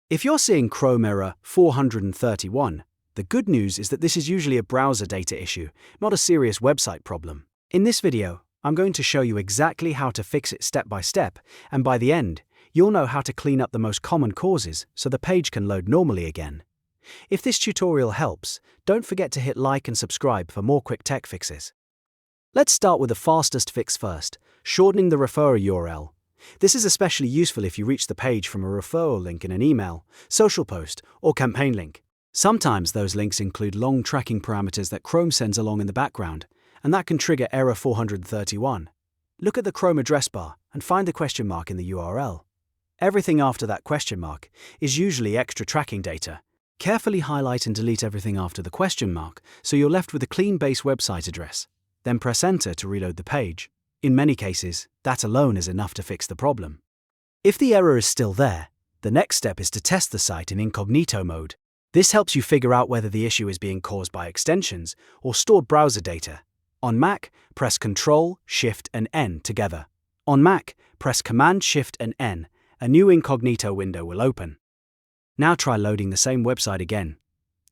If you're seeing Chrome error 431, the good news is that this is usually a browser data issue, not a serious website problem. In this video, I'm going to show you exactly how to fix it step by step, and by the end, you'll know how to clean up the most common causes so the page can load normally again. If this tutorial helps, don't forget to hit like and subscribe for more quick tech fixes. Let's start with the fastest fix first, shortening the referrer URL. This is especially useful if you reach the page from a referral link in an email, social post, or campaign link. Sometimes those links include long tracking parameters that Chrome sends along in the background, and that can trigger error 431. Look at the Chrome address bar and find the question mark in the URL. Everything after that question mark is usually extra tracking data. Carefully highlight and delete everything after the question mark so you're left with a clean base website address. Then press Enter to reload the page. In many cases, that alone is enough to fix the problem. If the error is still there, the next step is to test the site in Incognito Mode. This helps you figure out whether the issue is being caused by extensions or stored browser data. On Mac, press Ctrl, Shift, and N together. On Mac, press Command, Shift, and N. A new Incognito window will open. Now try loading the same website again.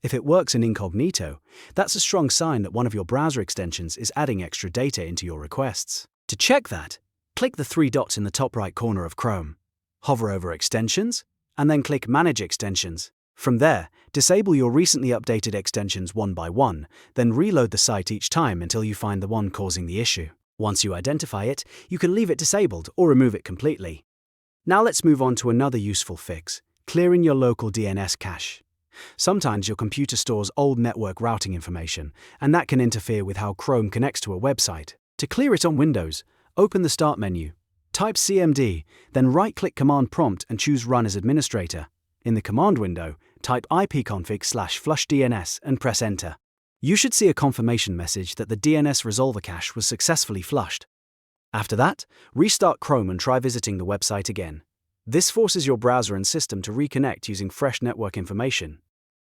If it works in Incognito, that's a strong sign that one of your browser extensions is adding extra data into your requests. To check that, click the three dots in the top right corner of Chrome. Hover over Extensions, and then click Manage Extensions. From there, disable your recently updated extensions one by one, then reload the site each time until you find the one causing the issue. Once you identify it, you can leave it disabled or remove it completely. Now let's move on to another useful fix, clearing your local DNS cache. Sometimes your computer stores old network routing information, and that can interfere with how Chrome connects to a website. To clear it on Windows, open the Start menu, type CMD, then right-click Command Prompt and choose Run as Administrator. In the command window, type ipconfig/flushdns and press Enter. You should see a confirmation message that the DNS resolver cache was successfully flushed. After that, restart Chrome and try visiting the website again. This forces your browser and system to reconnect using fresh network information.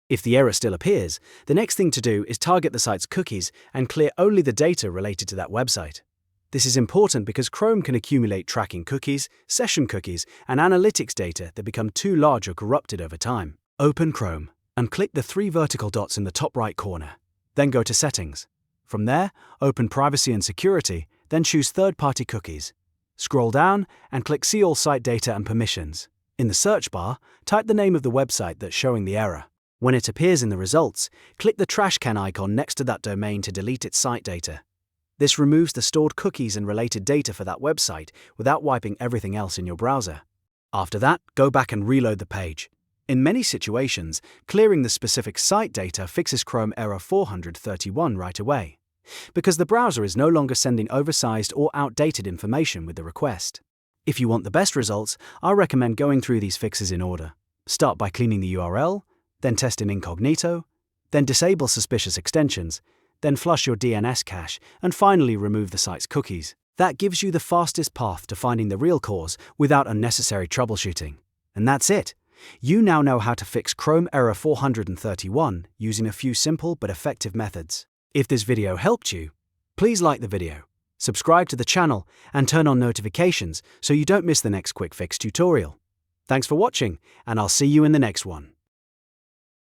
If the error still appears, the next thing to do is target the site's cookies and clear only the data related to that website. This is important because Chrome can accumulate tracking cookies, session cookies, and analytics data that become too large or corrupted over time. Open Chrome and click the three vertical dots in the top right corner. Then go to Settings. From there, open Privacy and Security, then choose Third-Party Cookies. Scroll down and click See All Site Data and Permissions. In the search bar, type the name of the website that's showing the error. When it appears in the results, click the trash can icon next to that domain to delete its site data. This removes the stored cookies and related data for that website without wiping everything else in your browser. After that, go back and reload the page. In many situations, clearing the specific site data fixes Chrome error 431 right away, because the browser is no longer sending oversized or outdated information with the request. If you want the best results, I recommend going through these fixes in order. Start by cleaning the URL, then test in Incognito, then disable suspicious extensions, then flush your DNS cache, and finally remove the site's cookies. That gives you the fastest path to finding the real cause without unnecessary troubleshooting. And that's it. You now know how to fix Chrome error 431 using a few simple but effective methods. If this video helped you, please like the video, subscribe to the channel, and turn on notifications so you don't miss the next quick fix tutorial. Thanks for watching, and I'll see you in the next one.